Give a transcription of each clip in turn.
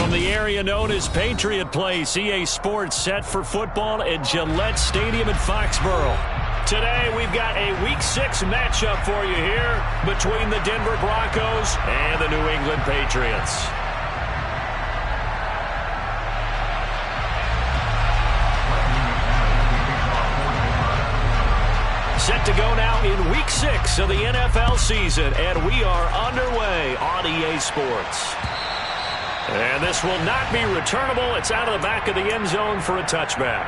From the area known as Patriot Place, EA Sports set for football at Gillette Stadium in Foxborough. Today, we've got a Week 6 matchup for you here between the Denver Broncos and the New England Patriots. Set to go now in Week 6 of the NFL season, and we are underway on EA Sports. And this will not be returnable. It's out of the back of the end zone for a touchback.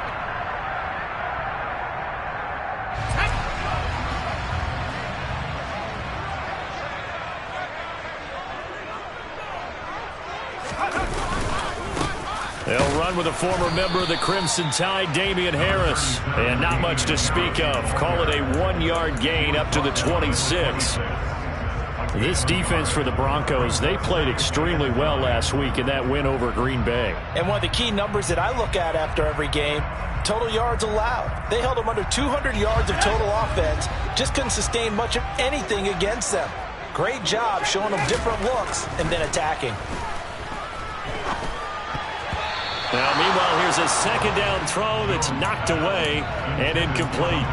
They'll run with a former member of the Crimson Tide, Damian Harris. And not much to speak of. Call it a 1-yard gain up to the 26. This defense for the Broncos, they played extremely well last week in that win over Green Bay. And one of the key numbers that I look at after every game, total yards allowed. They held them under 200 yards of total offense. Just couldn't sustain much of anything against them. Great job showing them different looks and then attacking. Now, meanwhile, here's a second down throw that's knocked away and incomplete.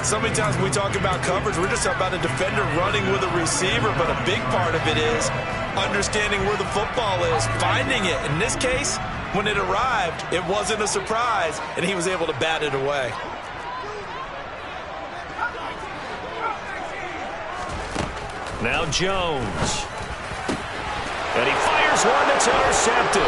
So many times when we talk about coverage, we're just talking about a defender running with a receiver, but a big part of it is understanding where the football is, finding it. In this case, when it arrived, it wasn't a surprise, and he was able to bat it away. Now Jones. And he fires one that's intercepted.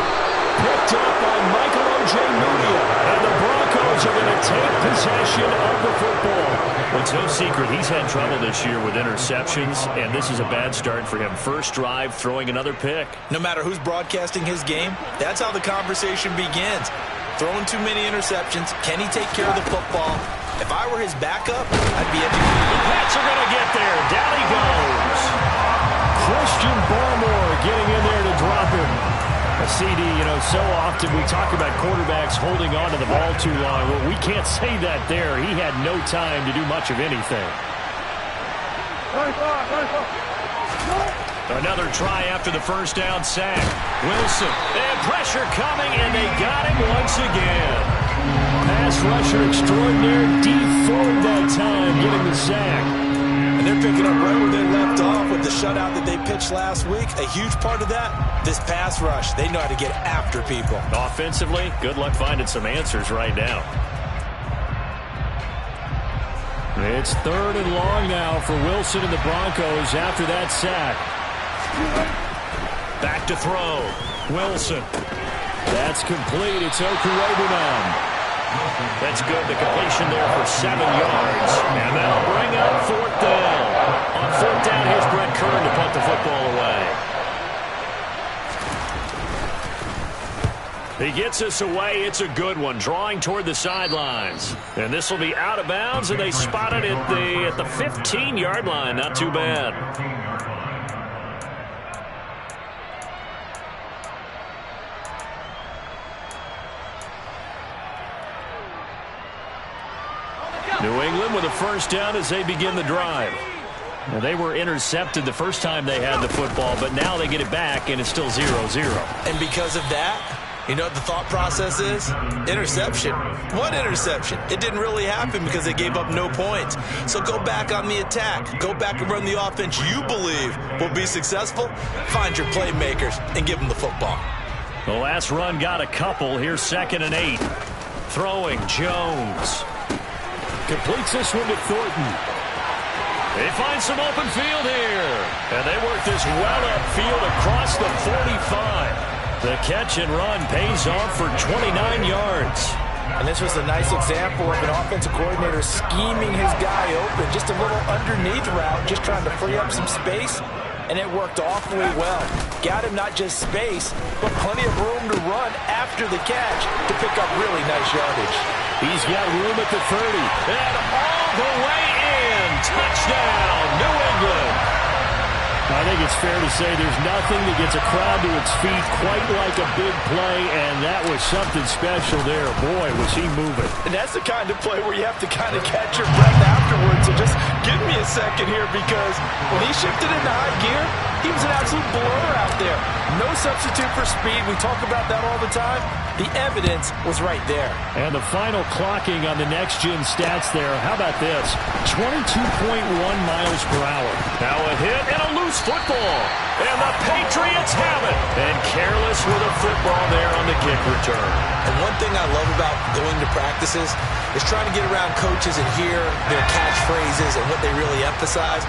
Picked up by Michael Ojemudia. And the Broncos are going to take possession of the football. Well, it's no secret he's had trouble this year with interceptions, and this is a bad start for him. First drive, throwing another pick. No matter who's broadcasting his game, that's how the conversation begins. Throwing too many interceptions. Can he take care of the football? If I were his backup, I'd be educated. The Pats are going to get there. Down he goes. Christian Barmore getting in there to drop him. A CD, so often we talk about quarterbacks holding on to the ball too long. Well, we can't say that there. He had no time to do much of anything. Another try after the first down sack. Wilson, and pressure coming, and they got him once again. Pass rusher extraordinaire, deep forward that time, getting the sack. And they're picking up right where they left off with the shutout that they pitched last week. A huge part of that, this pass rush. They know how to get after people. Offensively, good luck finding some answers right now. It's 3rd and long now for Wilson and the Broncos after that sack. Back to throw. Wilson. That's complete. It's Okurobunan. That's good. The completion there for 7 yards. And that'll bring up 4th down. On 4th down, here's Brett Kern to punt the football away. He gets us away. It's a good one. Drawing toward the sidelines. And this will be out of bounds, and they spot it at the 15-yard line. Not too bad. New England with a first down as they begin the drive. Now, they were intercepted the first time they had the football, but now they get it back, and it's still 0-0. And because of that, you know what the thought process is? Interception. What interception? It didn't really happen because they gave up no points. So go back on the attack. Go back and run the offense you believe will be successful. Find your playmakers and give them the football. The last run got a couple. Here's 2nd and 8. Throwing Jones. Completes this one to Thornton. They find some open field here. And they work this well upfield across the 45. The catch and run pays off for 29 yards. And this was a nice example of an offensive coordinator scheming his guy open. Just a little underneath route, just trying to free up some space. And it worked awfully well. Got him not just space, but plenty of room to run after the catch to pick up really nice yardage. He's got room at the 30. And all the way in. Touchdown, New England. I think it's fair to say there's nothing that gets a crowd to its feet quite like a big play, and that was something special there. Boy, was he moving. And that's the kind of play where you have to kind of catch your breath afterwards. So just give me a second here, because when he shifted into high gear, He was an absolute blur out there. No substitute for speed. We talk about that all the time. The evidence was right there. And the final clocking on the next-gen stats there. How about this? 22.1 miles per hour. Now a hit and a loose football. And the Patriots have it. And careless with a football there on the kick return. And one thing I love about going to practices is trying to get around coaches and hear their catchphrases and what they really emphasize.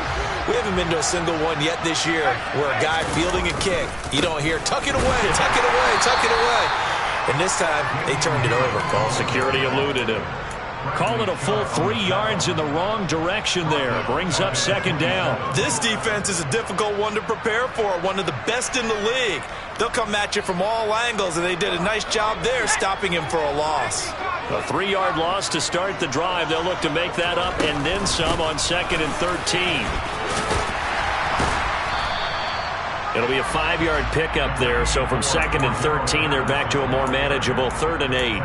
We haven't been to a single one yet this year where a guy fielding a kick, you don't hear, tuck it away, tuck it away, tuck it away. And this time, they turned it over. Ball security eluded him. Call it a full 3 yards in the wrong direction there. Brings up second down. This defense is a difficult one to prepare for, one of the best in the league. They'll come at you from all angles, and they did a nice job there stopping him for a loss. A 3-yard loss to start the drive. They'll look to make that up and then some on 2nd and 13. It'll be a 5-yard pickup there, so from 2nd and 13, they're back to a more manageable 3rd and 8.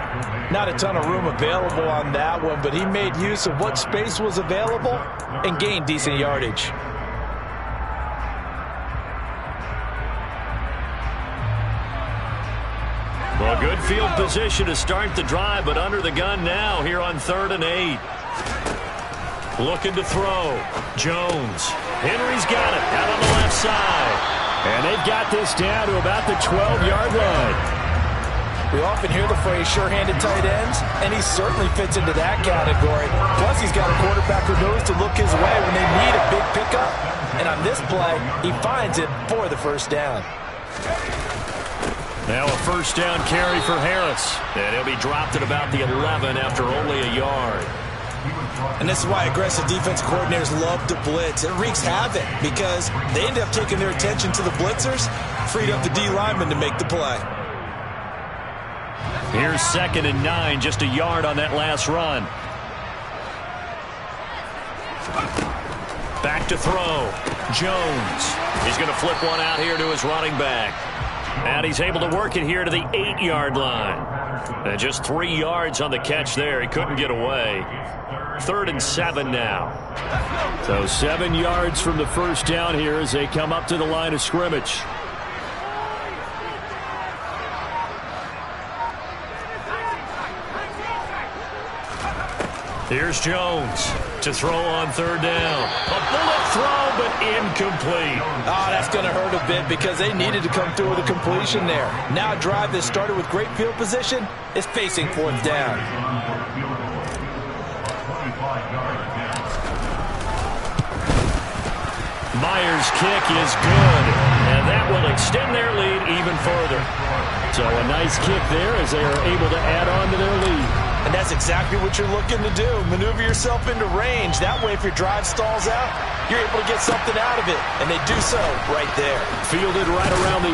Not a ton of room available on that one, but he made use of what space was available and gained decent yardage. Well, good field position to start the drive, but under the gun now here on 3rd and 8. Looking to throw. Jones. Henry's got it out on the left side. And they've got this down to about the 12-yard line. We often hear the phrase sure-handed tight ends, and he certainly fits into that category. Plus, he's got a quarterback who knows to look his way when they need a big pickup. And on this play, he finds it for the first down. Now a first down carry for Harris. And he'll be dropped at about the 11 after only a yard. And this is why aggressive defense coordinators love to blitz. It wreaks havoc because they end up taking their attention to the blitzers, freed up the D lineman to make the play. Here's 2nd and 9, just a yard on that last run. Back to throw. Jones. He's going to flip one out here to his running back. And he's able to work it here to the 8-yard line. And just 3 yards on the catch there. He couldn't get away. 3rd and 7 now. So 7 yards from the first down here as they come up to the line of scrimmage. Here's Jones to throw on 3rd down. A bullet throw, but incomplete. Oh, that's going to hurt a bit because they needed to come through with a completion there. Now a drive that started with great field position is facing 4th down. Myers' kick is good, and that will extend their lead even further. So a nice kick there as they are able to add on to their lead. And that's exactly what you're looking to do. Maneuver yourself into range. That way, if your drive stalls out, you're able to get something out of it. And they do so right there. Fielded right around the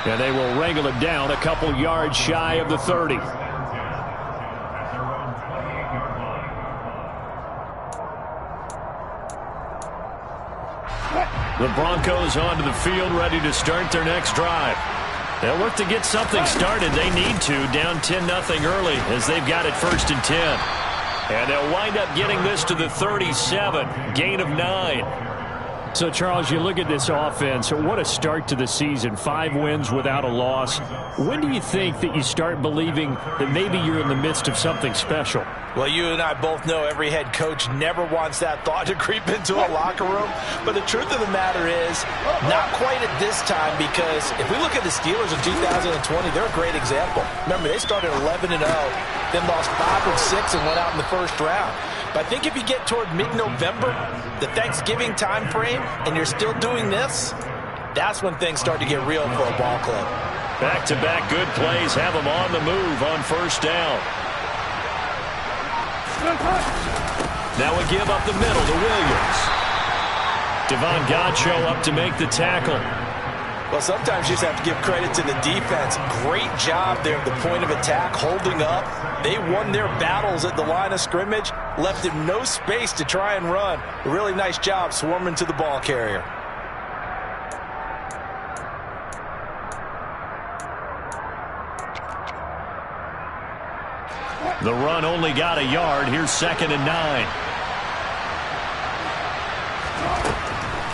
8. And they will wrangle it down a couple yards shy of the 30. The Broncos onto the field, ready to start their next drive. They'll look to get something started. They need to, down 10-0 early as they've got it 1st and 10. And they'll wind up getting this to the 37, gain of 9. So, Charles, you look at this offense, what a start to the season. 5 wins without a loss. When do you think that you start believing that maybe you're in the midst of something special? Well, you and I both know every head coach never wants that thought to creep into a locker room. But the truth of the matter is, not quite at this time, because if we look at the Steelers in 2020, they're a great example. Remember, they started 11-0, then lost 5 of 6 and went out in the first round. But I think if you get toward mid-November, the Thanksgiving time frame, and you're still doing this, that's when things start to get real for a ball club. Back-to-back good plays have them on the move on first down. Now we give up the middle to Williams. Devon Godchaux up to make the tackle. Well, sometimes you just have to give credit to the defense. Great job there at the point of attack, holding up. They won their battles at the line of scrimmage, left him no space to try and run. A really nice job swarming to the ball carrier. The run only got a yard. Here's 2nd and 9.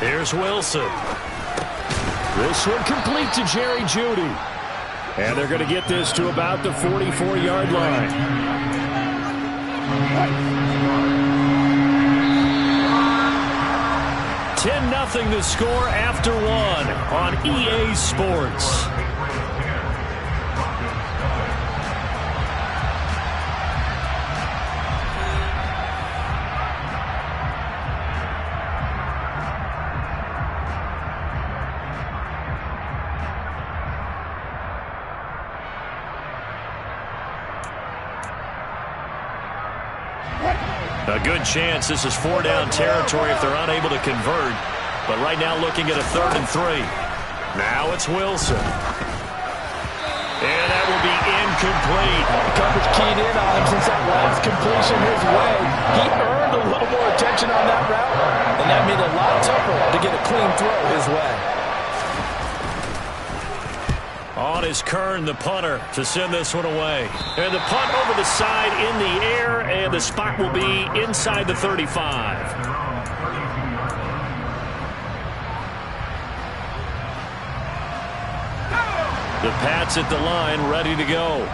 Here's Wilson. This one complete to Jerry Jeudy. And they're going to get this to about the 44-yard line. 10-0 the score after one on EA Sports. A good chance this is 4-down territory if they're unable to convert. But right now looking at a 3rd and 3. Now it's Wilson. And that will be incomplete. Coverage keyed in on him since that last completion his way. He earned a little more attention on that route, and that made it a lot tougher to get a clean throw his way. On is Kern, the punter, to send this one away. And the punt over the side in the air, and the spot will be inside the 35. The Pats at the line, ready to go.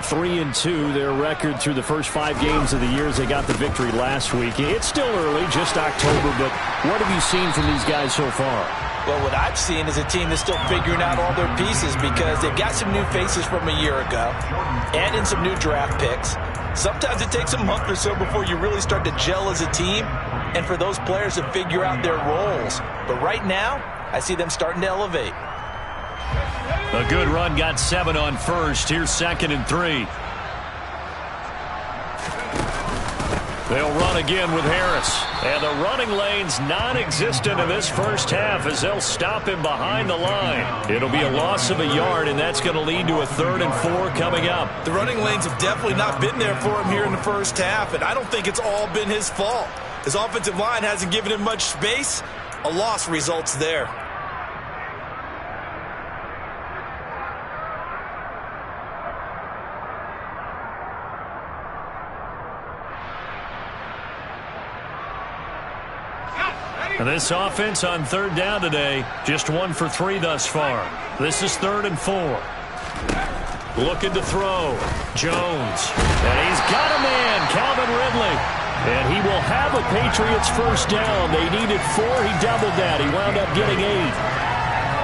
3-2, their record through the first 5 games of the year as they got the victory last week. It's still early, just October, but what have you seen from these guys so far? Well, what I've seen is a team that's still figuring out all their pieces because they've got some new faces from a year ago and in some new draft picks. Sometimes it takes a month or so before you really start to gel as a team and for those players to figure out their roles. But right now, I see them starting to elevate. A good run, got 7 on first. Here's 2nd and 3. They'll run again with Harris. And the running lane's non-existent in this first half as they'll stop him behind the line. It'll be a loss of a yard, and that's going to lead to a 3rd and 4 coming up. The running lanes have definitely not been there for him here in the first half, and I don't think it's all been his fault. His offensive line hasn't given him much space. A loss results there. And this offense on 3rd down today, just 1 for 3 thus far. This is 3rd and 4. Looking to throw. Jones. And he's got a man, Calvin Ridley. And he will have a Patriots first down. They needed 4. He doubled that. He wound up getting 8.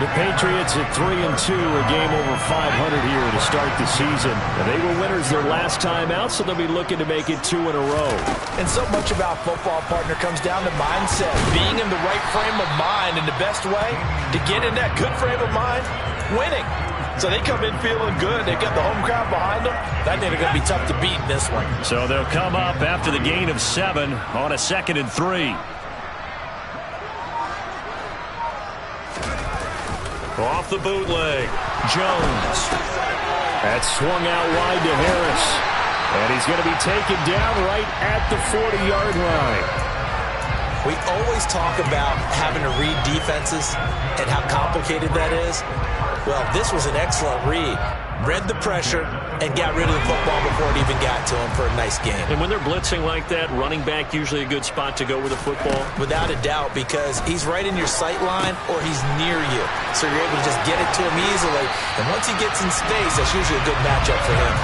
The Patriots at 3-2, a game over 500 here to start the season. And they were winners their last time out, so they'll be looking to make it 2 in a row. And so much about football, partner, comes down to mindset. Being in the right frame of mind, and the best way to get in that good frame of mind, winning. So they come in feeling good. They've got the home crowd behind them. I think they're going to be tough to beat in this one. So they'll come up after the gain of 7 on a 2nd and 3. Off the bootleg, Jones. That's swung out wide to Harris. And he's going to be taken down right at the 40-yard line. We always talk about having to read defenses and how complicated that is. Well, this was an excellent read. Read the pressure and got rid of the football before it even got to him for a nice game. And when they're blitzing like that, running back usually a good spot to go with the football? Without a doubt, because he's right in your sight line or he's near you. So you're able to just get it to him easily. And once he gets in space, that's usually a good matchup for him.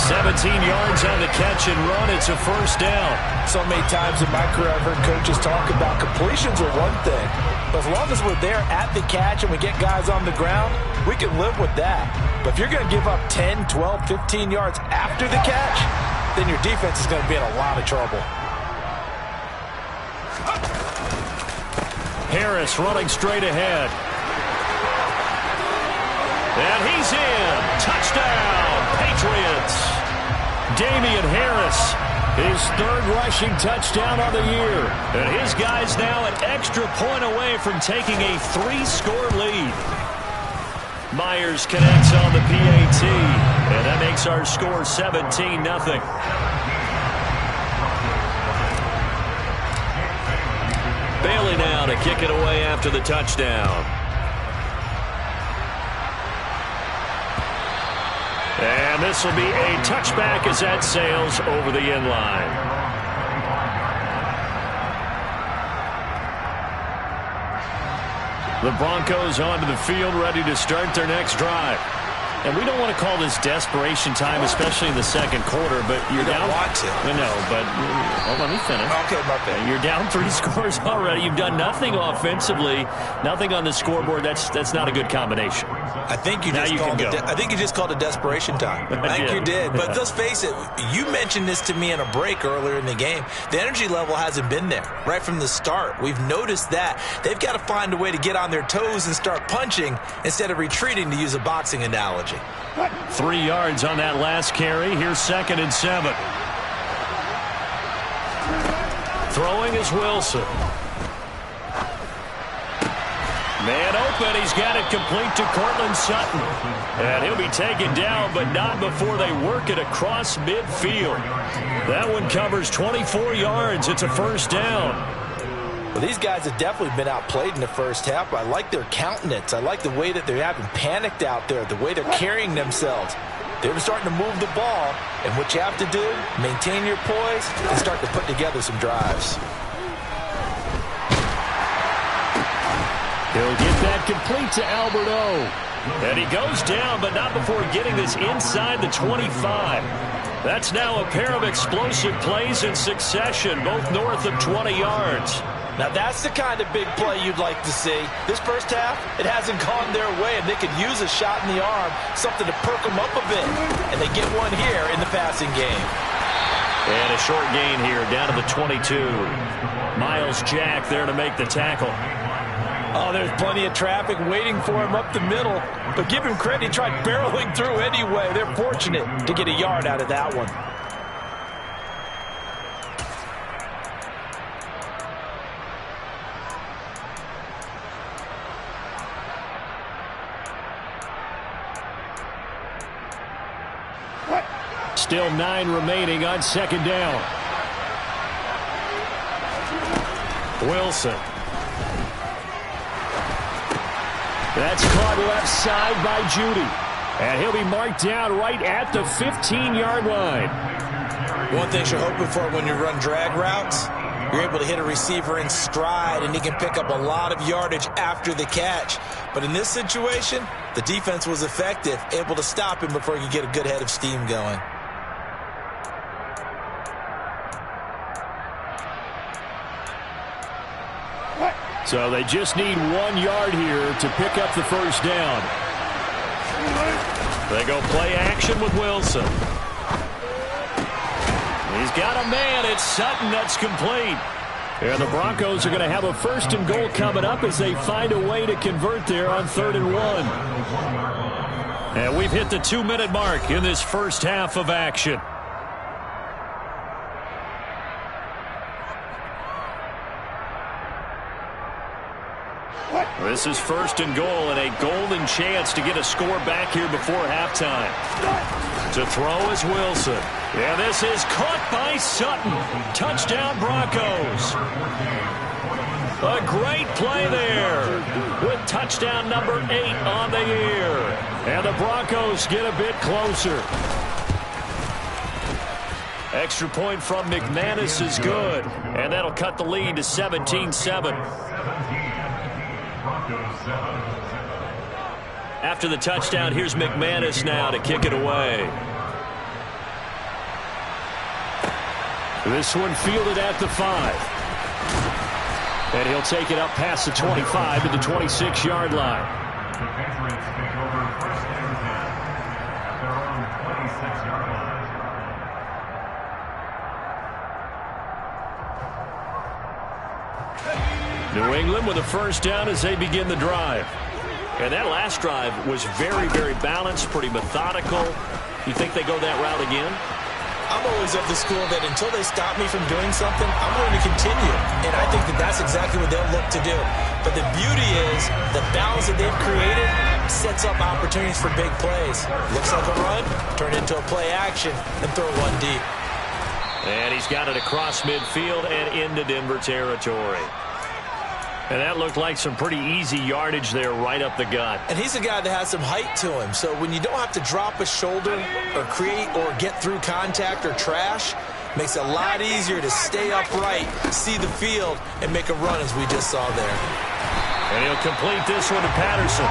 17 yards on the catch and run. It's a first down. So many times in my career I've heard coaches talk about completions are one thing. But as long as we're there at the catch and we get guys on the ground, we can live with that. But if you're going to give up 10, 12, 15 yards after the catch, then your defense is going to be in a lot of trouble. Harris running straight ahead. And he's in. Touchdown, Patriots. Damian Harris, his 3rd rushing touchdown of the year. And his guys now an extra point away from taking a 3-score lead. Myers connects on the PAT, and that makes our score 17-0. Bailey now to kick it away after the touchdown. And this will be a touchback as that sails over the end line. The Broncos onto the field, ready to start their next drive. And we don't want to call this desperation time, especially in the second quarter, but you're down. You don't want to. No, but let me finish. Okay, my bad. You're down 3 scores already. You've done nothing offensively, nothing on the scoreboard. That's not a good combination. I think you just called it desperation time. I think you did. But let's face it, you mentioned this to me in a break earlier in the game. The energy level hasn't been there right from the start. We've noticed that. They've got to find a way to get on their toes and start punching instead of retreating, to use a boxing analogy. 3 yards on that last carry. Here's 2nd and 7. Throwing is Wilson. Man open. He's got it complete to Courtland Sutton. And he'll be taken down, but not before they work it across midfield. That one covers 24 yards. It's a first down. Well, these guys have definitely been outplayed in the first half. I like their countenance. I like the way that they're having panicked out there, the way they're carrying themselves. They're starting to move the ball, and what you have to do, maintain your poise and start to put together some drives. He'll get that complete to Albert O. And he goes down, but not before getting this inside the 25. That's now a pair of explosive plays in succession, both north of 20 yards. Now, that's the kind of big play you'd like to see. This first half, it hasn't gone their way, and they could use a shot in the arm, something to perk them up a bit. And they get one here in the passing game. And a short gain here, down to the 22. Myles Jack there to make the tackle. Oh, there's plenty of traffic waiting for him up the middle. But give him credit, he tried barreling through anyway. They're fortunate to get a yard out of that one. Still 9 remaining on 2nd down. Wilson. That's caught left side by Judy. And he'll be marked down right at the 15-yard line. One thing you're hoping for when you run drag routes, you're able to hit a receiver in stride, and he can pick up a lot of yardage after the catch. But in this situation, the defense was effective, able to stop him before he could get a good head of steam going. So they just need 1 yard here to pick up the first down. They go play action with Wilson. He's got a man. It's Sutton. That's complete. And the Broncos are going to have a 1st and goal coming up as they find a way to convert there on 3rd and 1. And we've hit the 2-minute mark in this first half of action. This is 1st and goal, and a golden chance to get a score back here before halftime. To throw is Wilson. And this is caught by Sutton. Touchdown, Broncos. A great play there with touchdown number 8 on the year. And the Broncos get a bit closer. Extra point from McManus is good. And that'll cut the lead to 17-7. After the touchdown, here's McManus now to kick it away. This one fielded at the 5. And he'll take it up past the 25 to the 26-yard line. New England with a first down as they begin the drive. And that last drive was very, very balanced, pretty methodical. You think they go that route again? I'm always of the school that until they stop me from doing something, I'm going to continue. And I think that that's exactly what they'll look to do. But the beauty is the balance that they've created sets up opportunities for big plays. Looks like a run, turn into a play action, and throw one deep. And he's got it across midfield and into Denver territory. And that looked like some pretty easy yardage there right up the gut. And he's a guy that has some height to him. So when you don't have to drop a shoulder or create or get through contact or trash, makes it a lot easier to stay upright, see the field, and make a run as we just saw there. And he'll complete this one to Patterson.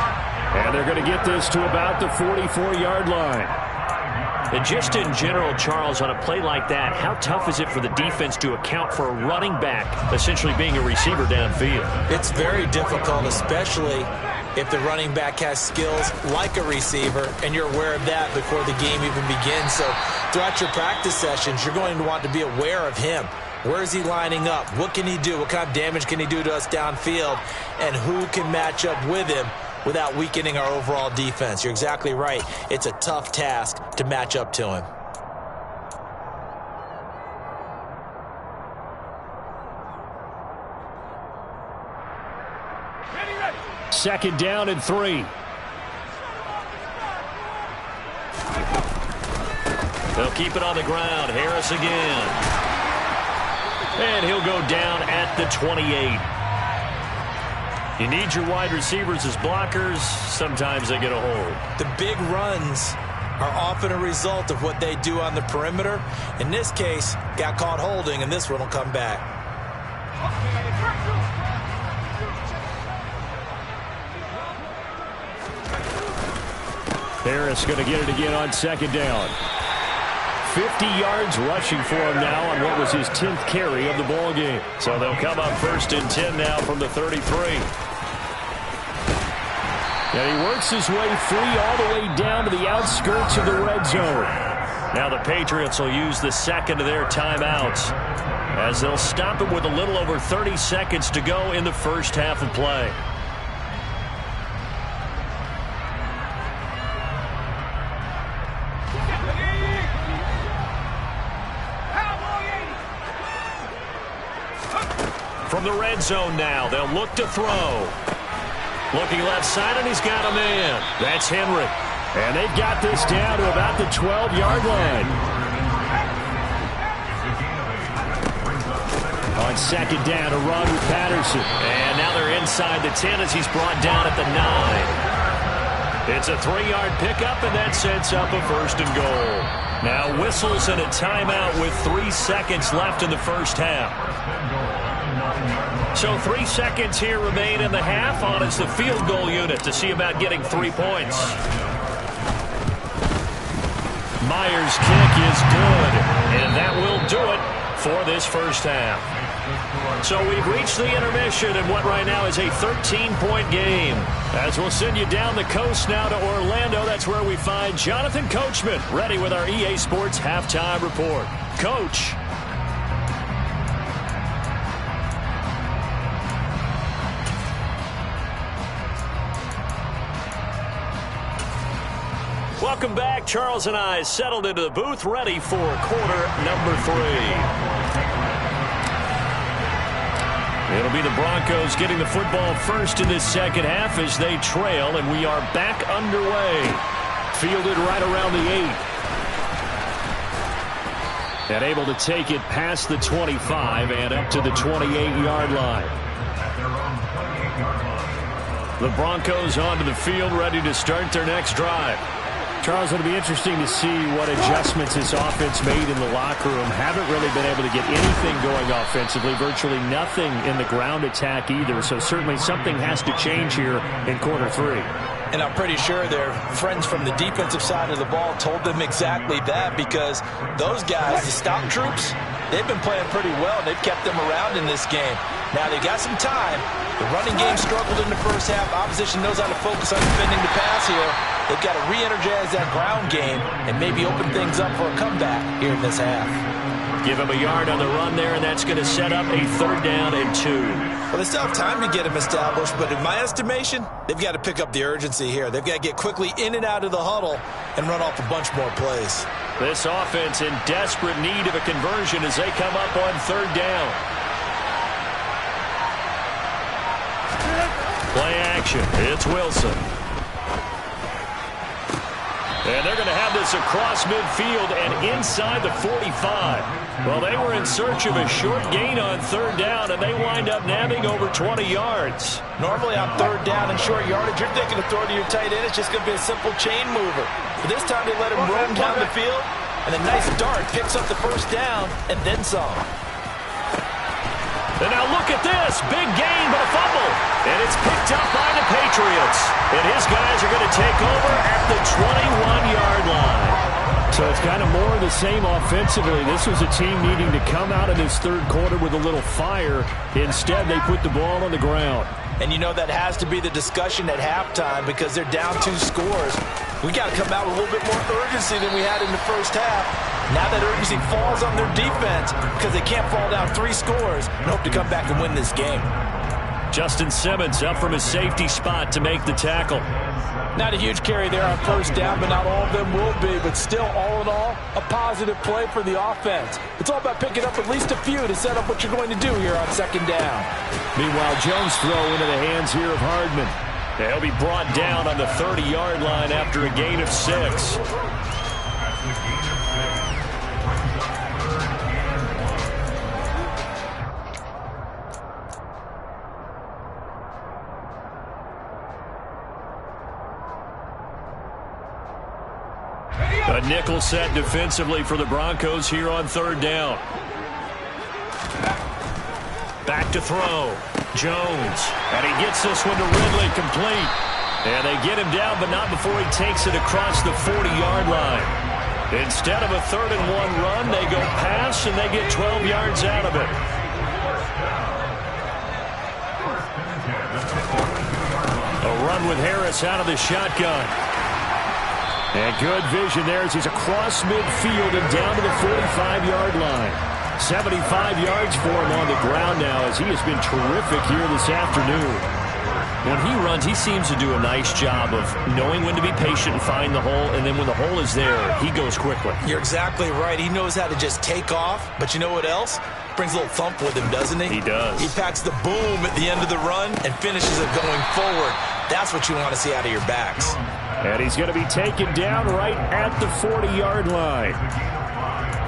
And they're going to get this to about the 44-yard line. And just in general, Charles, on a play like that, how tough is it for the defense to account for a running back essentially being a receiver downfield? It's very difficult, especially if the running back has skills like a receiver, and you're aware of that before the game even begins. So throughout your practice sessions, you're going to want to be aware of him. Where is he lining up? What can he do? What kind of damage can he do to us downfield? And who can match up with him without weakening our overall defense? You're exactly right. It's a tough task to match up to him. Second down and 3. They'll keep it on the ground. Harris again. And he'll go down at the 28. You need your wide receivers as blockers. Sometimes they get a hold. The big runs are often a result of what they do on the perimeter. In this case, got caught holding, and this one will come back. Harris going to get it again on second down. 50 yards rushing for him now on what was his 10th carry of the ball game. So they'll come up first and 10 now from the 33. And he works his way free all the way down to the outskirts of the red zone. Now the Patriots will use the second of their timeouts as they'll stop him with a little over 30 seconds to go in the first half of play. From the red zone now, they'll look to throw. Looking left side, and he's got a man. That's Henry. And they've got this down to about the 12-yard line. On second down, a run with Patterson. And now they're inside the 10 as he's brought down at the 9. It's a 3-yard pickup, and that sets up a first and goal. Now whistles and a timeout with 3 seconds left in the first half. So 3 seconds here remain in the half on as the field goal unit to see about getting 3 points. Myers' kick is good, and that will do it for this first half. So we've reached the intermission in what right now is a 13-point game. As we'll send you down the coast now to Orlando, that's where we find Jonathan Coachman ready with our EA Sports Halftime Report. Coach. Welcome back. Charles and I settled into the booth, ready for quarter number 3. It'll be the Broncos getting the football first in this second half as they trail, and we are back underway. Fielded right around the 8. And able to take it past the 25 and up to the 28-yard line. The Broncos onto the field, ready to start their next drive. Charles, it'll be interesting to see what adjustments this offense made in the locker room. Haven't really been able to get anything going offensively, virtually nothing in the ground attack either. So certainly something has to change here in quarter 3. And I'm pretty sure their friends from the defensive side of the ball told them exactly that, because those guys, the stop troops, they've been playing pretty well. They've kept them around in this game. Now they got some time. The running game struggled in the first half. Opposition knows how to focus on defending the pass here. They've got to re-energize that ground game and maybe open things up for a comeback here in this half. Give him a yard on the run there, and that's going to set up a 3rd down and 2. Well, they still have time to get him established, but in my estimation, they've got to pick up the urgency here. They've got to get quickly in and out of the huddle and run off a bunch more plays. This offense in desperate need of a conversion as they come up on 3rd down. Play action. It's Wilson. And they're going to have this across midfield and inside the 45. Well, they were in search of a short gain on 3rd down, and they wind up nabbing over 20 yards. Normally on 3rd down and short yardage, you're thinking of throwing to your tight end. It's just going to be a simple chain mover. But this time they let him roam down the field, and a nice dart picks up the 1st down and then some. And now look at this. Big gain, but a fumble. And it's picked up by the Patriots. And his guys are going to take over at the 21-yard line. So it's kind of more of the same offensively. This was a team needing to come out of this third quarter with a little fire. Instead, they put the ball on the ground. And you know that has to be the discussion at halftime because they're down 2 scores. We got to come out with a little bit more urgency than we had in the first half. Now that urgency falls on their defense because they can't fall down 3 scores and hope to come back and win this game. Justin Simmons up from his safety spot to make the tackle. Not a huge carry there on first down, but not all of them will be. But still, all in all, a positive play for the offense. It's all about picking up at least a few to set up what you're going to do here on second down. Meanwhile, Jones throw into the hands here of Hardman. He'll be brought down on the 30-yard line after a gain of 6. A nickel set defensively for the Broncos here on third down. Back to throw. Jones. And he gets this one to Ridley complete. And they get him down, but not before he takes it across the 40-yard line. Instead of a 3rd-and-1 run, they go pass, and they get 12 yards out of it. A run with Harris out of the shotgun. And good vision there as he's across midfield and down to the 45-yard line. 75 yards for him on the ground now as he has been terrific here this afternoon. When he runs, he seems to do a nice job of knowing when to be patient and find the hole, and then when the hole is there, he goes quickly. You're exactly right. He knows how to just take off, but you know what else? Brings a little thump with him, doesn't he? He does. He packs the boom at the end of the run and finishes it going forward. That's what you want to see out of your backs. And he's going to be taken down right at the 40-yard line.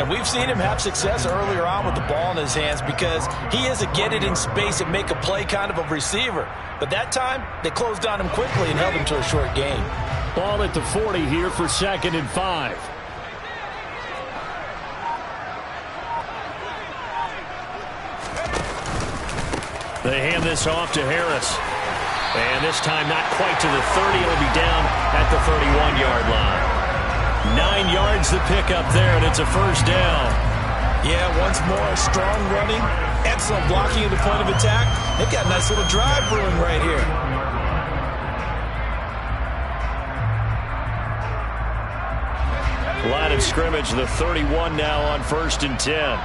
And we've seen him have success earlier on with the ball in his hands because he is a get it in space and make a play kind of a receiver. But that time, they closed on him quickly and held him to a short gain. Ball at the 40 here for 2nd and 5. They hand this off to Harris. And this time not quite to the 30. It'll be down at the 31-yard line. 9 yards the pickup there, and it's a first down. Yeah, once more, strong running, excellent blocking at the point of attack. They've got a nice little drive brewing right here. Line of scrimmage, the 31 now on 1st and 10.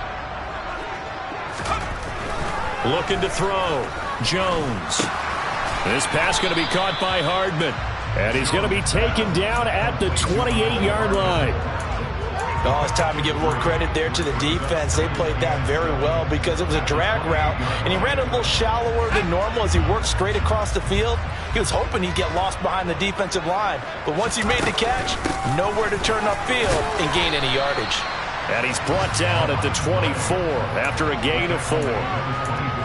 Looking to throw. Jones. This pass going to be caught by Hardman. And he's going to be taken down at the 28-yard line. Oh, it's time to give a little credit there to the defense. They played that very well because it was a drag route, and he ran a little shallower than normal as he worked straight across the field. He was hoping he'd get lost behind the defensive line, but once he made the catch, nowhere to turn upfield and gain any yardage. And he's brought down at the 24 after a gain of 4.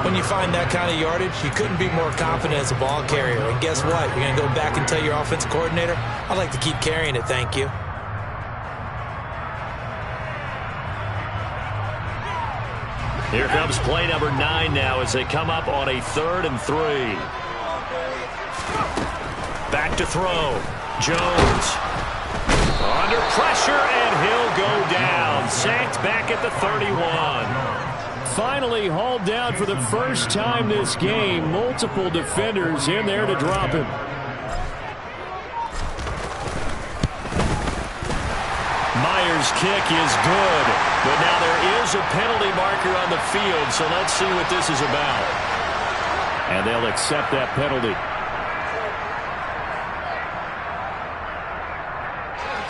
When you find that kind of yardage, you couldn't be more confident as a ball carrier. And guess what? You're going to go back and tell your offensive coordinator, I'd like to keep carrying it, thank you. Here comes play number 9 now as they come up on a 3rd and 3. Back to throw. Jones. Under pressure, and he'll go down. Sacked back at the 31. Finally hauled down for the first time this game. Multiple defenders in there to drop him. Myers' kick is good, but now there is a penalty marker on the field, so let's see what this is about. And they'll accept that penalty.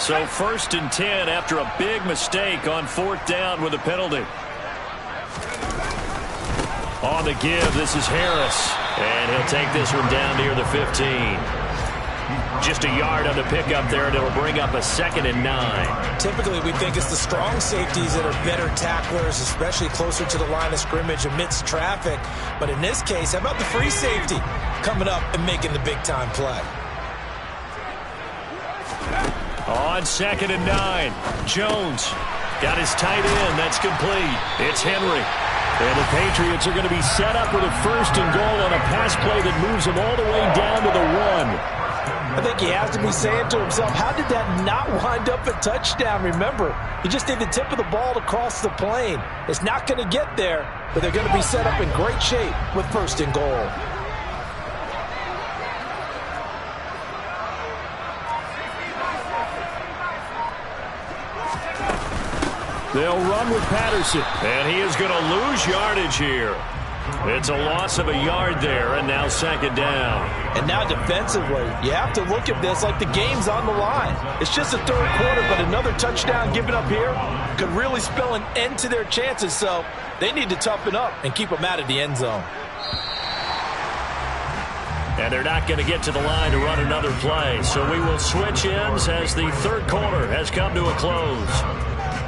So 1st and 10 after a big mistake on 4th down with a penalty. On the give, this is Harris. And he'll take this one down near the 15. Just a yard on the pickup there, and it'll bring up a 2nd and 9. Typically, we think it's the strong safeties that are better tacklers, especially closer to the line of scrimmage amidst traffic. But in this case, how about the free safety coming up and making the big-time play? On 2nd and 9, Jones got his tight end. That's complete. It's Henry. And the Patriots are going to be set up with a 1st and goal on a pass play that moves them all the way down to the 1. I think he has to be saying to himself, how did that not wind up a touchdown? Remember, you just need the tip of the ball to cross the plane. It's not going to get there, but they're going to be set up in great shape with 1st and goal. They'll run with Patterson. And he is going to lose yardage here. It's a loss of a yard there, and now 2nd down. And now defensively, you have to look at this like the game's on the line. It's just the 3rd quarter, but another touchdown given up here could really spell an end to their chances, so they need to toughen up and keep them out of the end zone. And they're not going to get to the line to run another play, so we will switch ends as the 3rd quarter has come to a close.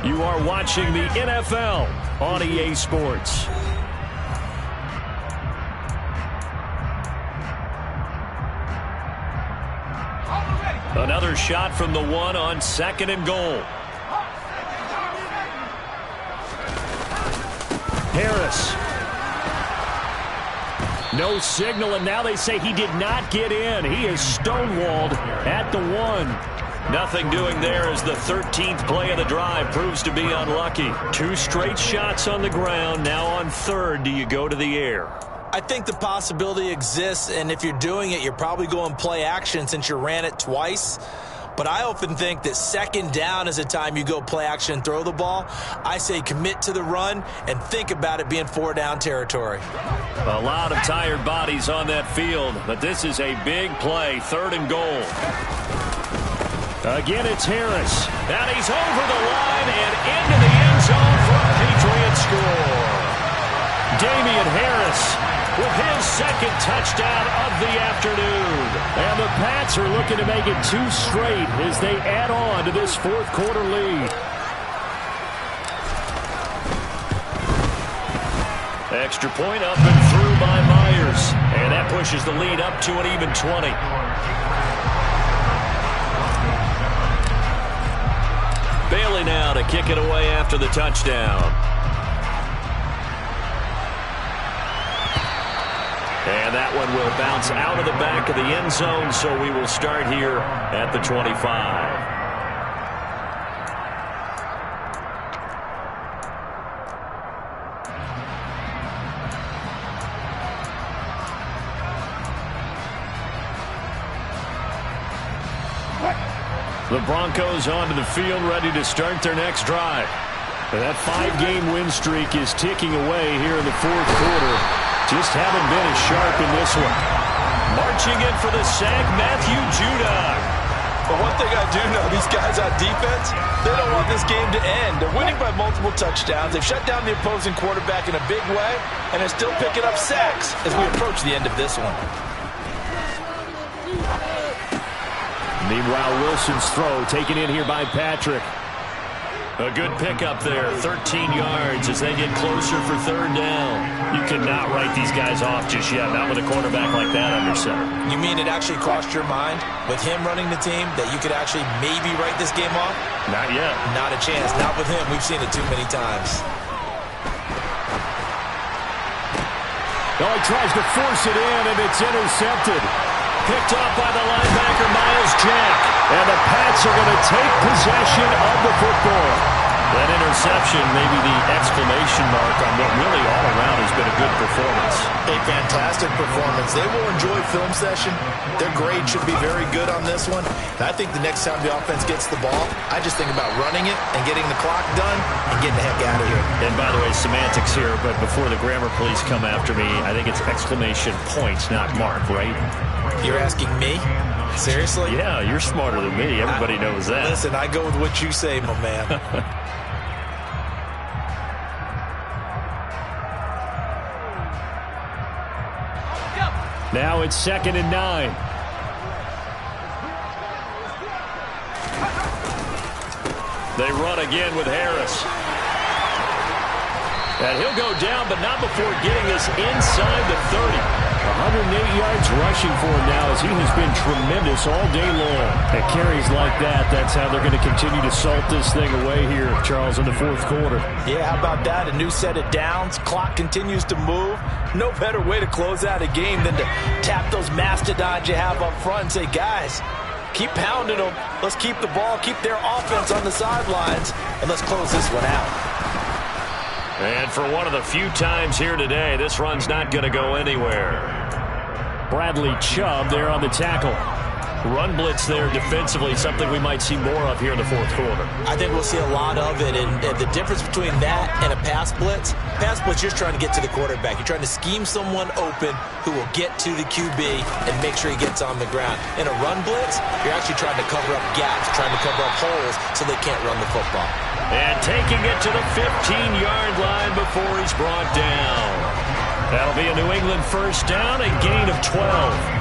You are watching the NFL on EA Sports. Another shot from the 1 on 2nd and goal. Harris. No signal, and now they say he did not get in. He is stonewalled at the 1. Nothing doing there as the 13th play of the drive proves to be unlucky. 2 straight shots on the ground. Now on 3rd, do you go to the air? I think the possibility exists, and if you're doing it, you're probably going play action since you ran it twice. But I often think that 2nd down is the time you go play action and throw the ball. I say commit to the run and think about it being 4-down territory. A lot of tired bodies on that field, but this is a big play, 3rd and goal. Again, it's Harris. And he's over the line and into the end zone for a Patriot score. Damian Harris with his 2nd touchdown of the afternoon. And the Pats are looking to make it 2 straight as they add on to this 4th quarter lead. Extra point up and through by Myers. And that pushes the lead up to an even 20. Bailey now to kick it away after the touchdown. And that one will bounce out of the back of the end zone, so we will start here at the 25. The Broncos onto the field, ready to start their next drive. And that 5-game win streak is ticking away here in the 4th quarter. Just haven't been as sharp in this one. Marching in for the sack, Matthew Judon. But one thing I do know, these guys on defense, they don't want this game to end. They're winning by multiple touchdowns. They've shut down the opposing quarterback in a big way, and they're still picking up sacks as we approach the end of this one. Meanwhile, Wilson's throw taken in here by Patrick. A good pickup there, 13 yards as they get closer for 3rd down. You cannot write these guys off just yet, not with a quarterback like that under center. You mean it actually crossed your mind with him running the team that you could actually maybe write this game off? Not yet. Not a chance. Not with him. We've seen it too many times. Oh, he tries to force it in, and it's intercepted. Picked off by the linebacker, Myles Jack. And the Pats are going to take possession of the football. That interception may be the exclamation mark on what really all around has been a good performance. A fantastic performance. They will enjoy film session. Their grade should be very good on this one. And I think the next time the offense gets the ball, I just think about running it and getting the clock done and getting the heck out of here. And by the way, semantics here, but before the grammar police come after me, I think it's exclamation points, not mark, right? You're asking me? Seriously? Yeah, you're smarter than me. Everybody knows that. Listen, I go with what you say, my man. Now it's 2nd and 9. They run again with Harris. And he'll go down, but not before getting this inside the 30. 108 yards rushing for him now, as he has been tremendous all day long. At carries like that, that's how they're going to continue to salt this thing away here, Charles, in the fourth quarter. Yeah, how about that? A new set of downs. Clock continues to move. No better way to close out a game than to tap those mastodons you have up front and say, guys, keep pounding them. Let's keep the ball, keep their offense on the sidelines, and let's close this one out. And for one of the few times here today, this run's not going to go anywhere. Bradley Chubb there on the tackle. Run blitz there defensively, something we might see more of here in the fourth quarter. I think we'll see a lot of it, and the difference between that and a pass blitz, you're just trying to get to the quarterback. You're trying to scheme someone open who will get to the QB and make sure he gets on the ground. In a run blitz, you're actually trying to cover up gaps, trying to cover up holes so they can't run the football. And taking it to the 15-yard line before he's brought down. That'll be a New England first down, a gain of 12.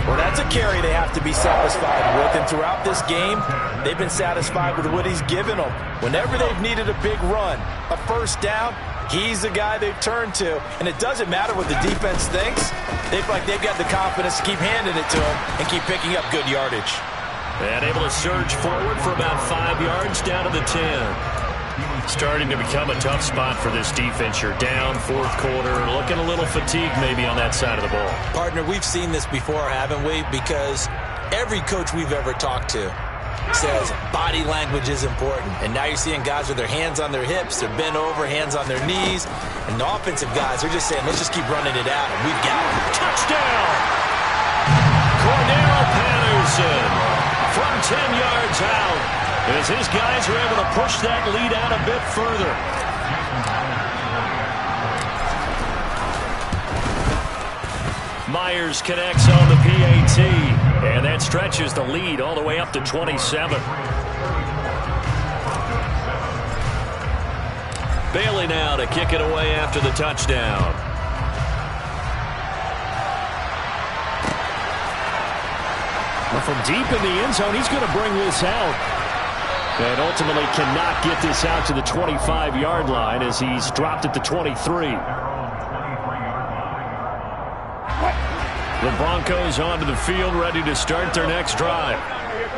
Well, that's a carry they have to be satisfied with. And throughout this game, they've been satisfied with what he's given them. Whenever they've needed a big run, a first down, he's the guy they've turned to. And it doesn't matter what the defense thinks. They feel like they've got the confidence to keep handing it to him and keep picking up good yardage. And able to surge forward for about 5 yards down to the 10. Starting to become a tough spot for this defense. You're down fourth quarter, looking a little fatigued maybe on that side of the ball. Partner, we've seen this before, haven't we? Because every coach we've ever talked to says body language is important. And now you're seeing guys with their hands on their hips, they're bent over, hands on their knees. And the offensive guys are just saying, let's just keep running it out. And we've got it. Touchdown! Cordarrelle Patterson from 10 yards out. As his guys are able to push that lead out a bit further. Myers connects on the PAT, and that stretches the lead all the way up to 27. Bailey now to kick it away after the touchdown. Well, from deep in the end zone, he's going to bring this out. And ultimately cannot get this out to the 25-yard line as he's dropped at the 23. The Broncos onto the field, ready to start their next drive.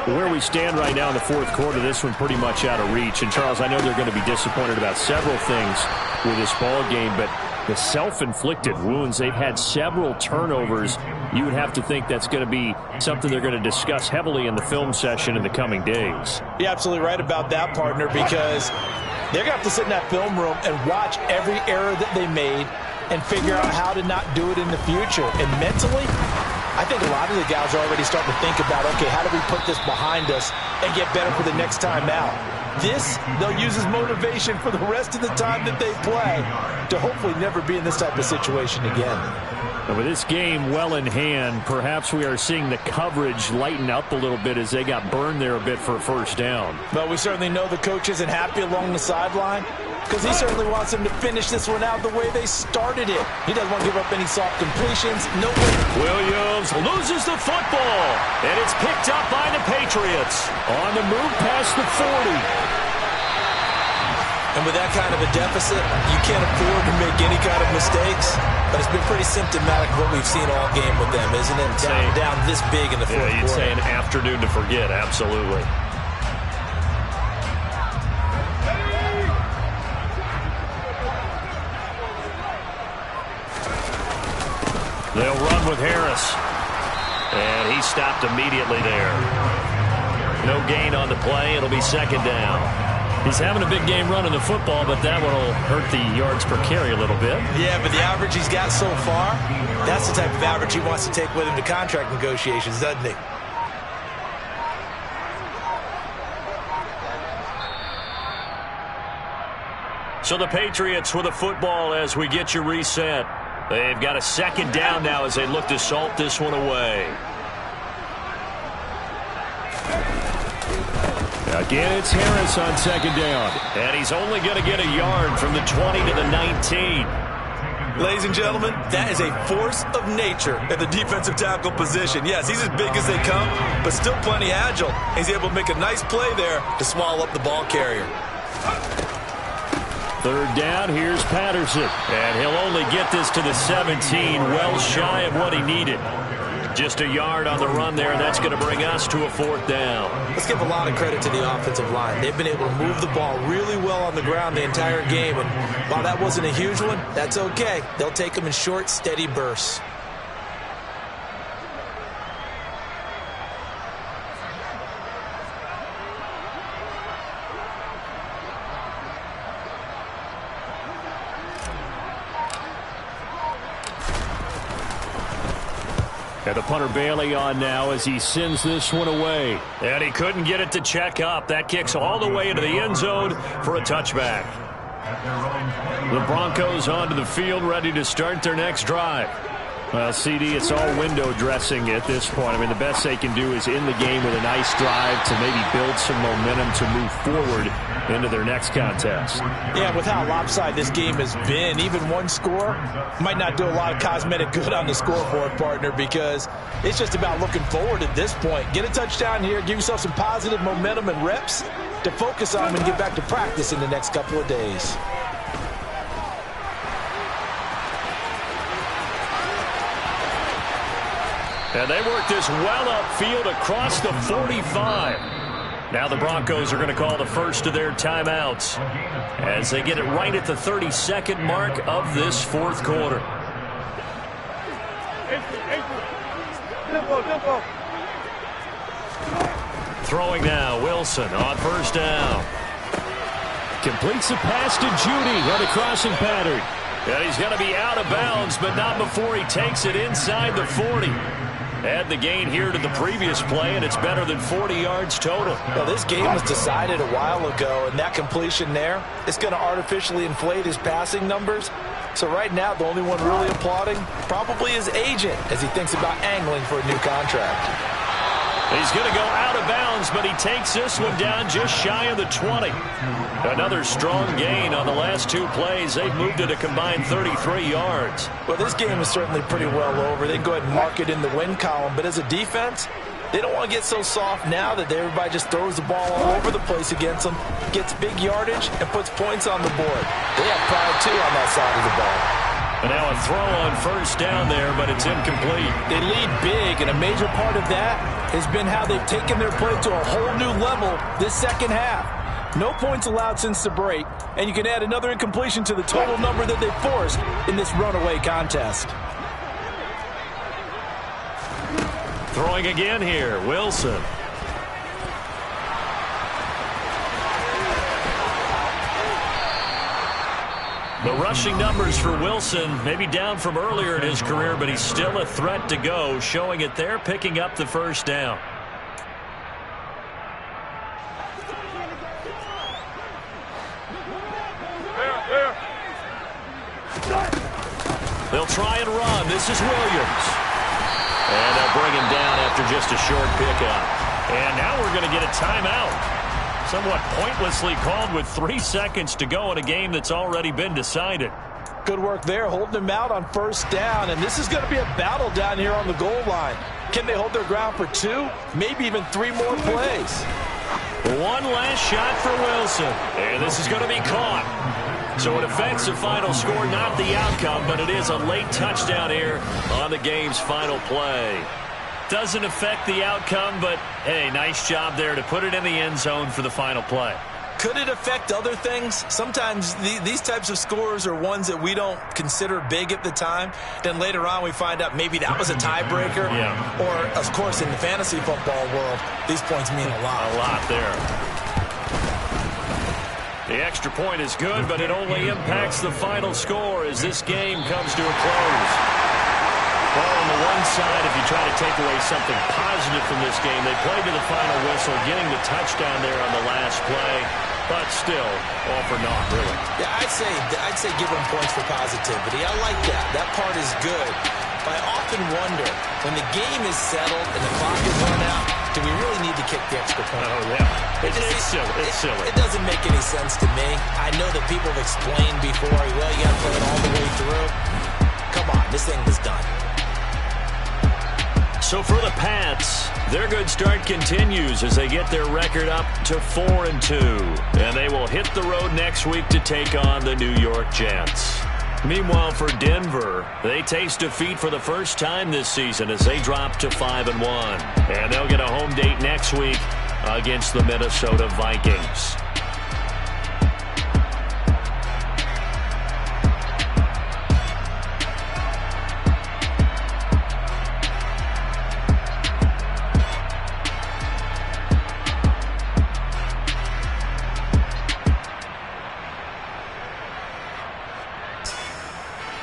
Where we stand right now in the fourth quarter, this one pretty much out of reach. And, Charles, I know they're going to be disappointed about several things with this ball game, but the self-inflicted wounds, they've had several turnovers. You would have to think that's going to be something they're going to discuss heavily in the film session in the coming days. You're absolutely right about that, partner, because they're going to have to sit in that film room and watch every error that they made and figure out how to not do it in the future. And mentally, I think a lot of the guys are already starting to think about, okay, how do we put this behind us and get better for the next time out? This, they'll use as motivation for the rest of the time that they play to hopefully never be in this type of situation again. And with this game well in hand, perhaps we are seeing the coverage lighten up a little bit as they got burned there a bit for a first down. But we certainly know the coach isn't happy along the sideline because he certainly wants them to finish this one out the way they started it. He doesn't want to give up any soft completions. No way. Williams loses the football, and it's picked up by the Patriots. On the move past the 40. And with that kind of a deficit, you can't afford to make any kind of mistakes. But it's been pretty symptomatic of what we've seen all game with them, isn't it? Down this big in the fourth quarter. You'd say an afternoon to forget, absolutely. They'll run with Harris. And he stopped immediately there. No gain on the play. It'll be second down. He's having a big game running the football, but that one will hurt the yards per carry a little bit. Yeah, but the average he's got so far, that's the type of average he wants to take with him to contract negotiations, doesn't he? So the Patriots with the football as we get you reset. They've got a second down now as they look to salt this one away. Again, it's Harris on second down. And he's only going to get a yard from the 20 to the 19. Ladies and gentlemen, that is a force of nature at the defensive tackle position. Yes, he's as big as they come, but still plenty agile. He's able to make a nice play there to swallow up the ball carrier. Third down, here's Patterson. And he'll only get this to the 17, well shy of what he needed. Just a yard on the run there. That's going to bring us to a fourth down. Let's give a lot of credit to the offensive line. They've been able to move the ball really well on the ground the entire game. And while that wasn't a huge one, that's okay. They'll take them in short, steady bursts. And the punter Bailey on now as he sends this one away. And he couldn't get it to check up. That kicks all the way into the end zone for a touchback. The Broncos onto the field, ready to start their next drive. Well, CD, it's all window dressing at this point. I mean, the best they can do is end the game with a nice drive to maybe build some momentum to move forward into their next contest. Yeah, with how lopsided this game has been, even one score might not do a lot of cosmetic good on the scoreboard, partner, because it's just about looking forward at this point. Get a touchdown here, give yourself some positive momentum and reps to focus on and get back to practice in the next couple of days. And they work this well upfield across the 45. Now the Broncos are going to call the first of their timeouts as they get it right at the 32nd mark of this fourth quarter. Throwing now, Wilson on first down. Completes the pass to Judy on the crossing pattern. And he's going to be out of bounds, but not before he takes it inside the 40. Add the gain here to the previous play, and it's better than 40 yards total. Well, this game was decided a while ago, and that completion there is going to artificially inflate his passing numbers. So right now, the only one really applauding probably his agent as he thinks about angling for a new contract. He's going to go out of bounds, but he takes this one down just shy of the 20. Another strong gain on the last two plays. They've moved it a combined 33 yards. Well, this game is certainly pretty well over. They can go ahead and mark it in the win column. But as a defense, they don't want to get so soft now that everybody just throws the ball all over the place against them, gets big yardage, and puts points on the board. They have pride, too, on that side of the ball. And now a throw on first down there, but it's incomplete. They lead big, and a major part of that has been how they've taken their play to a whole new level this second half. No points allowed since the break, and you can add another incompletion to the total number that they forced in this runaway contest. Throwing again here, Wilson. The rushing numbers for Wilson maybe down from earlier in his career, but he's still a threat to go, showing it there, picking up the first down. They'll try and run. This is Williams. And they'll bring him down after just a short pickup. And now we're going to get a timeout. Somewhat pointlessly called with 3 seconds to go in a game that's already been decided. Good work there, holding him out on first down. And this is going to be a battle down here on the goal line. Can they hold their ground for 2, maybe even 3 more plays? One last shot for Wilson. And this is going to be caught. So it affects the final score, not the outcome, but it is a late touchdown here on the game's final play. Doesn't affect the outcome, but, hey, nice job there to put it in the end zone for the final play. Could it affect other things? Sometimes these types of scores are ones that we don't consider big at the time. Then later on we find out maybe that was a tiebreaker. Yeah. Or, of course, in the fantasy football world, these points mean a lot. A lot there. The extra point is good, but it only impacts the final score as this game comes to a close. Well, on the one side, if you try to take away something positive from this game, they played to the final whistle, getting the touchdown there on the last play, but still, all for naught, really. Yeah, I'd say give them points for positivity. I like that. That part is good. But I often wonder, when the game is settled and the clock is run out, do we really need to kick the extra point? Oh, yeah. It's silly. It's silly. It doesn't make any sense to me. I know that people have explained before, well, you got to play it all the way through. Come on, this thing was done. So for the Pats, their good start continues as they get their record up to 4-2. And they will hit the road next week to take on the New York Jets. Meanwhile, for Denver, they taste defeat for the first time this season as they drop to 5-1. And they'll get a home date next week against the Minnesota Vikings.